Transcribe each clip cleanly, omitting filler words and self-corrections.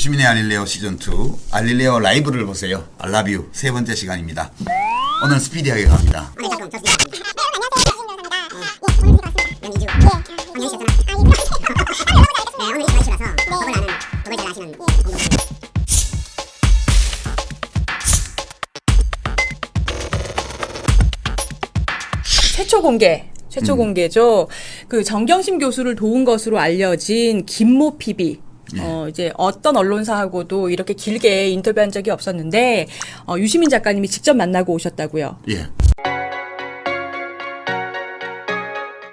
유시민의 알릴레오 시즌2 알릴레오 라이브를 보세요. 알라뷰 세 번째 시간입니다. 오늘 스피디하게 갑니다. 최초 공개죠. 그 정경심 교수를 도운 것으로 알려진 김모 PB. 이제 어떤 언론사하고도 이렇게 길게 인터뷰한 적이 없었는데 유시민 작가님이 직접 만나고 오셨다고요. 예.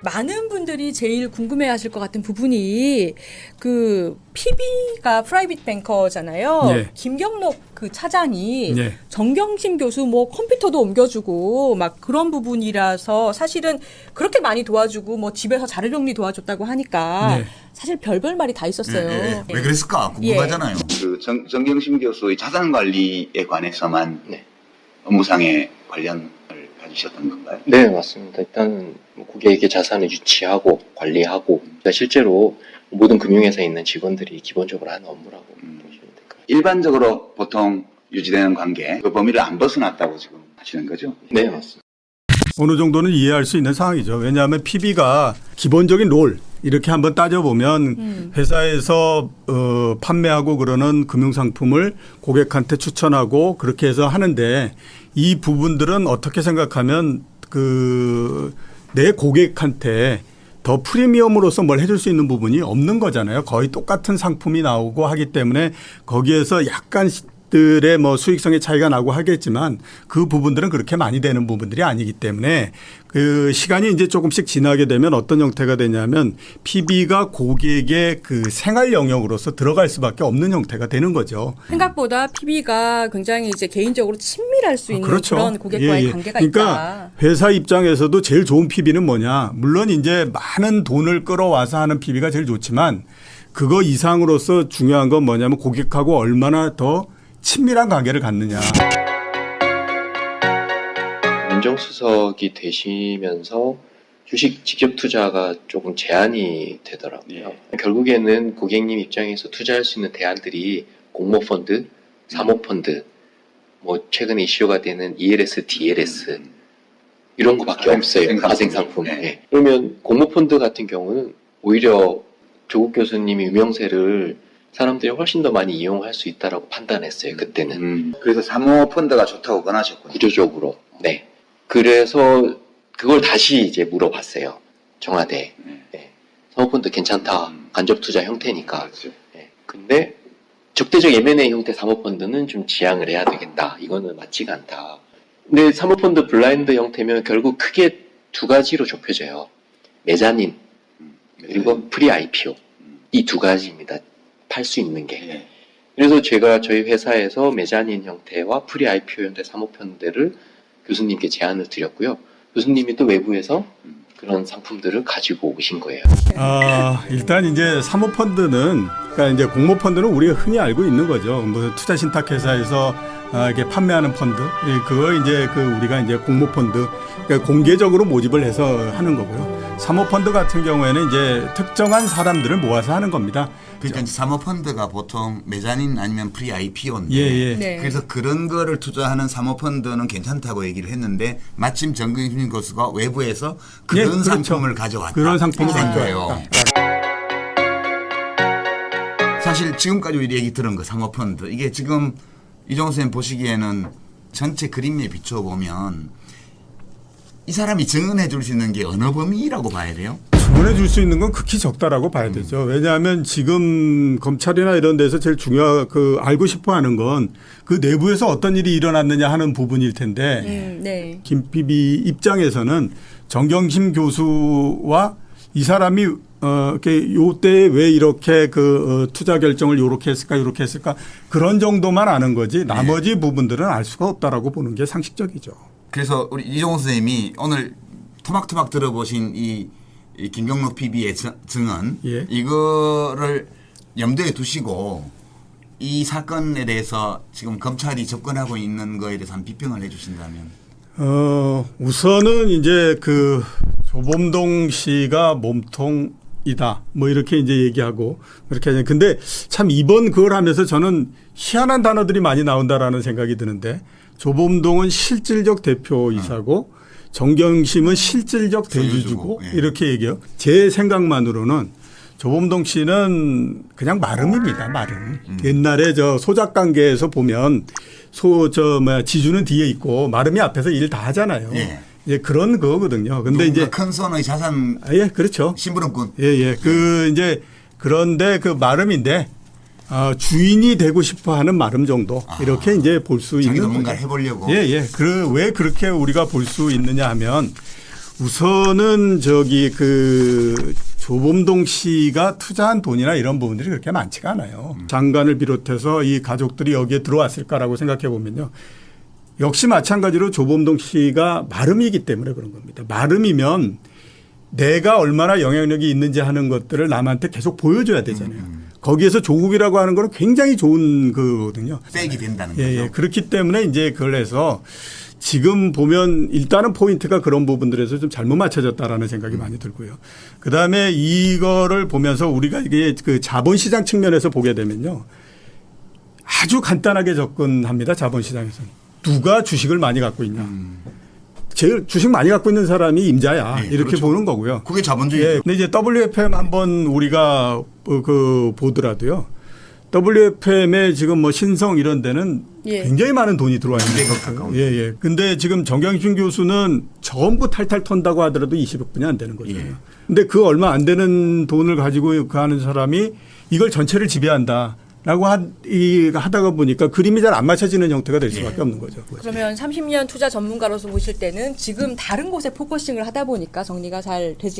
많은 분들이 제일 궁금해하실 것 같은 부분이 그 PB가 프라이빗 뱅커잖아요. 네. 김경록 그 차장이 네. 정경심 교수 뭐 컴퓨터도 옮겨주고 막 그런 부분이라서 사실은 그렇게 많이 도와주고 뭐 집에서 자료 정리 도와줬다고 하니까 네. 사실 별별 말이 다 있었어요. 왜 그랬을까 궁금하잖아요. 그 정경심 교수의 자산 관리에 관해서만 업무상의 관련을 가지셨던 건가요? 네, 맞습니다. 일단 고객의 자산을 유치하고 관리하고 실제로 모든 금융회사에 있는 직원들이 기본적으로 하는 업무라고 보시면 될 것 같아요. 일반적으로 보통 유지되는 관계, 그 범위를 안 벗어났다고 지금 하시는 거죠? 네, 맞습니다. 어느 정도는 이해할 수 있는 상황이죠. 왜냐하면 PB가 기본적인 롤 이렇게 한번 따져보면 회사에서 판매하고 그러는 금융상품을 고객한테 추천하고 그렇게 해서 하는데 이 부분들은 어떻게 생각하면 내 고객한테 더 프리미엄으로서 뭘 해줄 수 있는 부분이 없는 거잖아요. 거의 똑같은 상품이 나오고 하기 때문에 거기에서 약간들의 뭐 수익성의 차이가 나고 하겠지만 그 부분들은 그렇게 많이 되는 부분들이 아니기 때문에 그 시간이 이제 조금씩 지나게 되면 어떤 형태가 되냐면 PB가 고객의 그 생활 영역으로서 들어갈 수밖에 없는 형태가 되는 거죠. 생각보다 PB가 굉장히 이제 개인적으로 친밀할 수 있는 그렇죠. 그런 고객과의 관계가 있다. 그러니까 회사 입장에서도 제일 좋은 PB는 뭐냐. 물론 이제 많은 돈을 끌어와서 하는 PB가 제일 좋지만 그거 이상으로서 중요한 건 뭐냐면 고객하고 얼마나 더 친밀한 관계를 갖느냐. 민정수석이 되시면서 주식 직접 투자가 조금 제한이 되더라고요. 결국에는 고객님 입장에서 투자할 수 있는 대안들이 공모펀드, 사모펀드, 뭐 최근에 이슈가 되는 ELS, DLS 이런 거밖에 없어요. 가생상품. 네. 그러면 공모펀드 같은 경우는 오히려 조국 교수님이 유명세를 사람들이 훨씬 더 많이 이용할 수 있다라고 판단했어요. 그때는. 그래서 사모펀드가 좋다고 권하셨군요. 구조적으로. 네. 그래서 그걸 다시 이제 물어봤어요. 청와대에. 네. 사모펀드 괜찮다. 간접 투자 형태니까. 그렇죠. 네. 근데 적대적 M&A 형태 사모펀드는 좀 지양을 해야 되겠다. 이거는 맞지가 않다. 근데 사모펀드 블라인드 형태면 결국 크게 두 가지로 좁혀져요. 메자닌 그리고 프리 IPO. 이 두 가지입니다. 팔 수 있는 게. 그래서 제가 저희 회사에서 메자닌 형태와 프리 IPO 형태 사모펀드를 교수님께 제안을 드렸고요. 교수님이 또 외부에서 그런 상품들을 가지고 오신 거예요. 일단 이제 사모펀드는 그러니까 이제 공모펀드는 우리가 흔히 알고 있는 거죠. 뭐 투자신탁회사에서 이렇게 판매하는 펀드, 그거 이제 우리가 이제 공모펀드, 그러니까 공개적으로 모집을 해서 하는 거고요. 사모펀드 같은 경우에는 이제 특정한 사람들을 모아서 하는 겁니다. 그러니까 사모펀드가 보통 메자닌 아니면 프리 IPO인데 네. 그래서 그런 거를 투자하는 사모펀드는 괜찮다고 얘기를 했는데 마침 정경심 교수가 외부에서 그런 그렇죠. 상품을 가져왔다. 그런 상품을 거예요. 사실 지금까지 우리 얘기 들은 거 사모펀드 이게 지금 이종호 선생님 보시기에는 전체 그림에 비춰보면 이 사람이 증언해 줄 수 있는 게 어느 범위라고 봐야 돼요? 증언해 줄 수 있는 건 극히 적다라고 봐야 되죠. 왜냐하면 지금 검찰이나 이런 데서 제일 알고 싶어 하는 건 그 내부에서 어떤 일이 일어났느냐 하는 부분일 텐데 네. 김 PB 입장에서는 정경심 교수와 이 사람이 요때 왜 이렇게 투자 결정을 요렇게 했을까 그런 정도만 아는 거지 나머지 부분들은 알 수가 없다라고 보는 게 상식적이죠. 그래서 우리 이종호 선생님이 오늘 토막토막 들어보신 이 김경록 PB의 증언 이거를 염두에 두시고 이 사건에 대해서 지금 검찰이 접근하고 있는 거에 대해서 한 비평을 해 주신다면. 우선은 이제 조범동 씨가 몸통 이다. 뭐 이렇게 이제 얘기하고 그렇게 하냐. 근데 참 이번 그걸 하면서 저는 희한한 단어들이 많이 나온다라는 생각이 드는데 조범동은 실질적 대표이사고 정경심은 실질적 대주주고 예. 이렇게 얘기해요. 제 생각만으로는 조범동 씨는 그냥 마름입니다. 마름. 옛날에 저 소작관계에서 보면 지주는 뒤에 있고 마름이 앞에서 일 다 하잖아요. 예. 이제 그런 거거든요. 근데 이제 큰 손의 자산 예, 그렇죠. 심부름꾼. 예. 이제 그런데 그 마름인데 주인이 되고 싶어 하는 마름 정도 이렇게 이제 볼 수 있는 자기도 뭔가 거죠. 해보려고. 예. 왜 그렇게 우리가 볼 수 있느냐 하면 우선은 그 조범동 씨가 투자한 돈이나 이런 부분들이 그렇게 많지가 않아요. 장관을 비롯해서 이 가족들이 여기에 들어왔을까라고 생각해 보면요. 역시 마찬가지로 조범동 씨가 마름이기 때문에 그런 겁니다. 마름이면 내가 얼마나 영향력이 있는지 하는 것들을 남한테 계속 보여줘야 되잖아요. 거기에서 조국이라고 하는 건 굉장히 좋은 거거든요. 백이 된다는 거죠. 예. 그렇기 때문에 이제 그걸 해서 지금 보면 일단은 포인트가 그런 부분들에서 좀 잘못 맞춰졌다라는 생각이 많이 들고요. 그다음에 이거를 보면서 우리가 이게 그 자본시장 측면에서 보게 되면요. 아주 간단하게 접근합니다. 자본시장에서는. 누가 주식을 많이 갖고 있냐. 제일 주식 많이 갖고 있는 사람이 임자야. 예, 이렇게 그렇죠. 보는 거고요. 그게 자본주의죠. 예. 근데 이제 WFM 한번 우리가 보더라도요. WFM에 지금 뭐 신성 이런 데는 예. 굉장히 많은 돈이 들어와 있는 200억 가까운. 예. 근데 지금 정경심 교수는 전부 탈탈 턴다고 하더라도 20억 분이 안 되는 거잖아요. 예. 근데 그 얼마 안 되는 돈을 가지고 하는 사람이 이걸 전체를 지배한다라고 하다가 보니까 그림이 잘 안 맞춰지는 형태가 될 수밖에 없는 거죠. 그러면 30년 투자 전문가로서 보실 때는 지금 다른 곳에 포커싱을 하다 보니까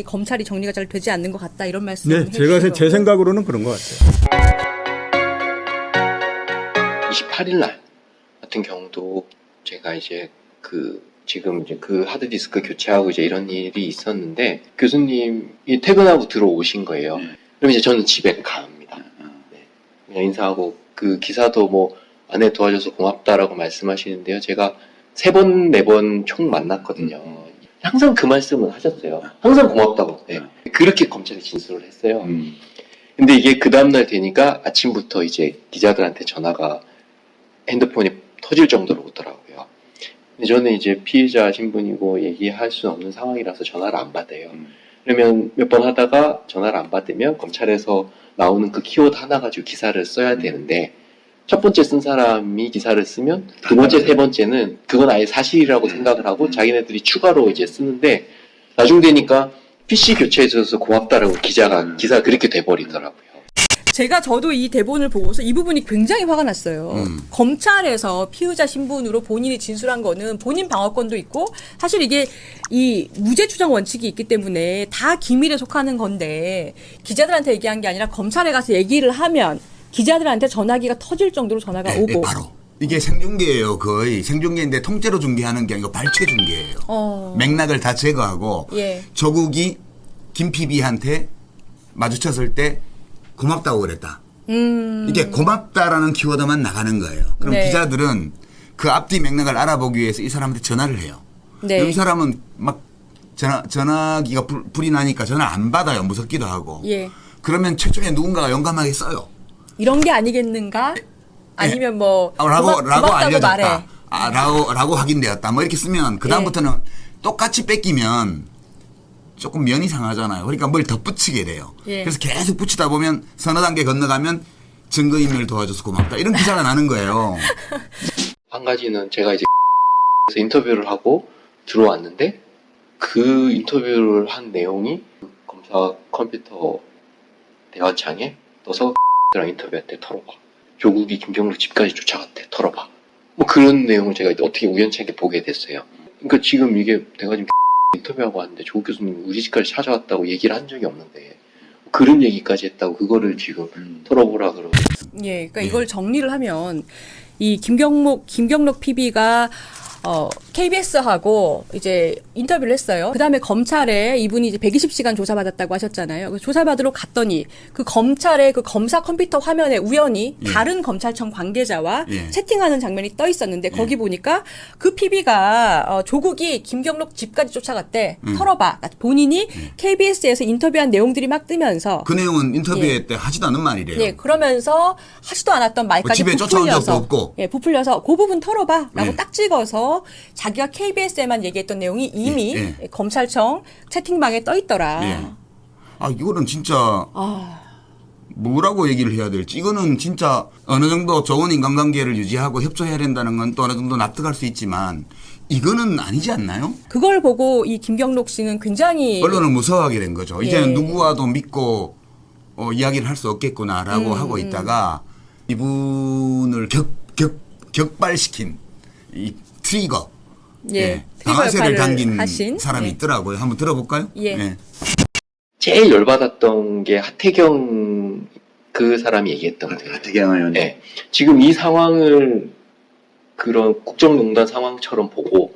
검찰이 정리가 잘 되지 않는 것 같다 이런 말씀을 네, 제가 제 생각으로는 그런 것 같아요. 28일 날 같은 경우도 제가 이제 지금 이제 그 하드디스크 교체하고 이제 이런 일이 있었는데 교수님이 퇴근하고 들어오신 거예요. 그럼 이제 저는 집에 갑니다. 네. 그냥 인사하고 그 기사도 뭐 아내 도와줘서 고맙다라고 말씀하시는데요. 제가 3번, 4번 총 만났거든요. 항상 그 말씀을 하셨어요. 항상 고맙다고. 네. 그렇게 검찰에 진술을 했어요. 근데 이게 그 다음날 되니까 아침부터 이제 기자들한테 전화가 핸드폰이 터질 정도로 오더라고요. 근데 저는 이제 피해자 신분이고 얘기할 수 없는 상황이라서 전화를 안 받아요. 그러면 몇 번 하다가 전화를 안 받으면 검찰에서 나오는 그 키워드 하나 가지고 기사를 써야 되는데 첫 번째 쓴 사람이 기사를 쓰면 두 번째, 세 번째는 그건 아예 사실이라고 생각을 하고 자기네들이 추가로 이제 쓰는데 나중 되니까 PC 교체해줘서 고맙다라고 기사가 그렇게 돼버리더라고요. 저도 이 대본을 보고서 이 부분이 굉장히 화가 났어요. 검찰에서 피의자 신분으로 본인이 진술한 거는 본인 방어권도 있고 사실 이게 이 무죄 추정 원칙이 있기 때문에 다 기밀에 속하는 건데 기자들한테 얘기한 게 아니라 검찰에 가서 얘기를 하면 기자들한테 전화기가 터질 정도로 전화가 네, 오고. 바로. 이게 생중계예요. 거의 생중계인데 통째로 중계하는 게 아니고 발췌 중계예요. 맥락을 다 제거하고 예. 조국이 김 PB한테 마주쳤을 때 고맙다고 그랬다. 이게 고맙다라는 키워드만 나가는 거예요. 그럼 네. 기자들은 그 앞뒤 맥락을 알아보기 위해서 이 사람한테 전화를 해요. 네. 그럼 이 사람은 막 전화기가 불이 나니까 전화를 안 받아요. 무섭기도 하고. 예. 그러면 최초에 누군가가 용감하게 써요. 이런 게 아니겠는가? 아니면 뭐 라고 고맙다고 알려졌다. 말해. 라고 확인되었다. 뭐 이렇게 쓰면 그다음부터는 똑같이 뺏기면 조금 면이 상하잖아요. 그러니까 뭘 덧붙이게 돼요. 예. 그래서 계속 붙이다 보면 서너 단계 건너가면 증거인멸 도와줘서 고맙다. 이런 기사가 나는 거예요. 한 가지는 제가 이제 인터뷰를 하고 들어왔는데 그 인터뷰를 한 내용이 검사 컴퓨터 대화창에 떠서 랑 인터뷰할 때 털어봐. 조국이 김경록 집까지 쫓아갔대. 털어봐. 뭐 그런 내용을 제가 어떻게 우연찮게 보게 됐어요. 그러니까 지금 이게 내가 지금 인터뷰하고 왔는데 조국 교수님 우리 집까지 찾아왔다고 얘기를 한 적이 없는데 그런 얘기까지 했다고 그거를 지금 털어보라 그러고. 예, 그러니까 이걸 정리를 하면 이 김경록 PB가 KBS하고 이제 인터뷰를 했어요. 그 다음에 검찰에 이분이 이제 120시간 조사받았다고 하셨잖아요. 그 조사받으러 갔더니 그 검찰의 그 검사 컴퓨터 화면에 우연히 다른 검찰청 관계자와 채팅하는 장면이 떠 있었는데 거기 보니까 그 PB가 조국이 김경록 집까지 쫓아갔대. 털어봐. 그러니까 본인이 KBS에서 인터뷰한 내용들이 막 뜨면서 그 내용은 인터뷰 때 하지도 않은 말이래요. 예, 그러면서 하지도 않았던 말까지 집에 쫓아온 적도 없고. 예, 부풀려서 그 부분 털어봐라고 딱 찍어서 자기가 KBS에만 얘기했던 내용이 이미 검찰청 채팅방에 떠 있더라. 아, 이거는 진짜 뭐라고 얘기를 해야 될지. 이거는 진짜 어느 정도 좋은 인간관계를 유지하고 협조해야 된다는 건 또 어느 정도 납득할 수 있지만 이거는 아니지 않나요? 그걸 보고 이 김경록 씨는 굉장히 언론을 무서워하게 된 거죠. 이제는 누구와도 믿고 이야기를 할 수 없겠구나라고 하고 있다가 이분을 격발시킨 이 트리거. 방아쇠를 당긴 사람이 있더라고요. 한번 들어볼까요? 제일 열받았던 게 하태경 그 사람이 얘기했던 거예요. 하태경 의원이. 네. 지금 이 상황을 그런 국정농단 상황처럼 보고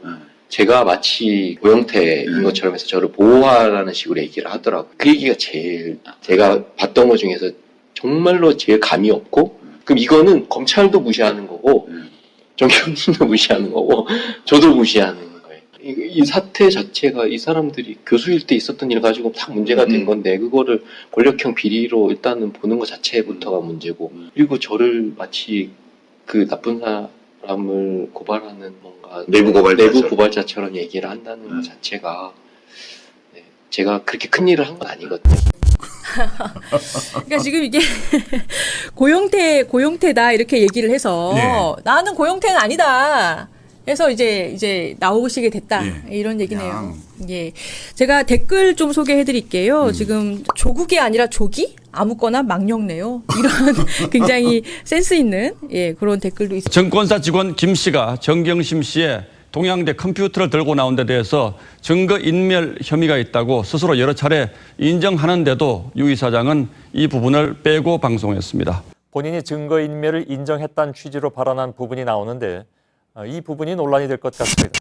제가 마치 고영태인 것처럼 해서 저를 보호하라는 식으로 얘기를 하더라고요. 그 얘기가 제일 제가 봤던 것 중에서 정말로 제일 감이 없고, 그럼 이거는 검찰도 무시하는 거고 정경심도 무시하는 거고 저도 무시하는 거예요. 이 사태 자체가 이 사람들이 교수일 때 있었던 일 가지고 딱 문제가 된 건데 그거를 권력형 비리로 일단은 보는 것 자체부터가 문제고, 그리고 저를 마치 그 나쁜 사람을 고발하는 뭔가 내부 고발자처럼 얘기를 한다는 것 자체가 제가 그렇게 큰 일을 한 건 아니거든요. 그러니까 지금 이게 고용태다 이렇게 얘기를 해서 나는 고용태는 아니다. 해서 이제 나오시게 됐다. 이런 얘기네요. 예. 제가 댓글 좀 소개해 드릴게요. 지금 조국이 아니라 조기? 아무거나 망령네요. 이런 굉장히 센스 있는 그런 댓글도 있습니다. 정권사 직원 김 씨가 정경심 씨의 동양대 컴퓨터를 들고 나온 데 대해서 증거인멸 혐의가 있다고 스스로 여러 차례 인정하는데도 유 이사장은 이 부분을 빼고 방송했습니다. 본인이 증거인멸을 인정했다는 취지로 발언한 부분이 나오는데 이 부분이 논란이 될 것 같습니다.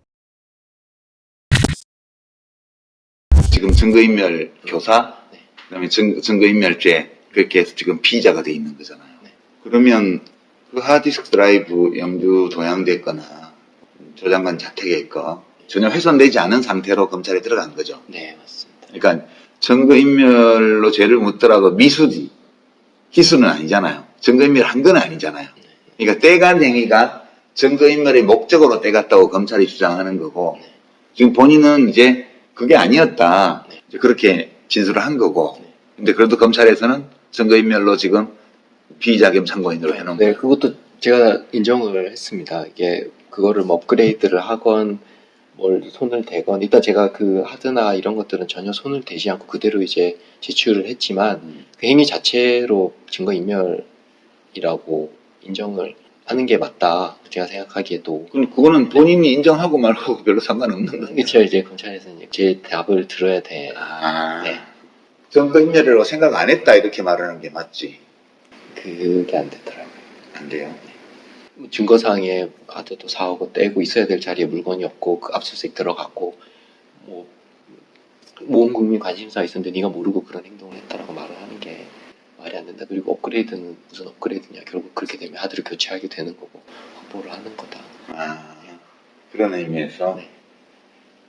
지금 증거인멸 교사, 그다음에 증거인멸죄 그렇게 해서 지금 피의자가 돼 있는 거잖아요. 그러면 그 하드디스크 드라이브 영주 동양대 거나 조 장관 자택에 거 전혀 훼손되지 않은 상태로 검찰에 들어간 거죠. 네, 맞습니다. 그러니까 증거인멸로 죄를 묻더라도 미수지 희수는 아니잖아요. 증거인멸 한 건 아니잖아요. 그러니까 떼간 행위가 증거인멸의 목적으로 떼갔다고 검찰이 주장하는 거고, 지금 본인은 이제 그게 아니었다. 이제 그렇게 진술을 한 거고, 근데 그래도 검찰에서는 증거인멸로 지금 피의자 겸 참고인으로 해놓은 거예요. 네, 그것도 제가 인정을 했습니다. 이게 그거를 뭐 업그레이드를 하건 뭘 손을 대건, 일단 제가 그 하드나 이런 것들은 전혀 손을 대지 않고 그대로 이제 제출을 했지만 그 행위 자체로 증거인멸이라고 인정을 하는 게 맞다. 제가 생각하기에도. 그럼 그거는 본인이 인정하고 말고 별로 상관없는 거예요. 그렇죠. 이제 검찰에서 이제 제 답을 들어야 돼. 네. 증거인멸이라고 생각 안 했다 이렇게 말하는 게 맞지. 그게 안 되더라고요. 안 돼요. 증거상에 하드도 사오고 떼고 있어야 될 자리에 물건이 없고 그 압수수색 들어갔고 뭐 온 국민 관심사 있었는데 네가 모르고 그런 행동을 했다라고 말을 하는 게 말이 안 된다. 그리고 업그레이드는 무슨 업그레이드냐. 결국 그렇게 되면 하드를 교체하게 되는 거고 확보를 하는 거다. 그런 의미에서 네.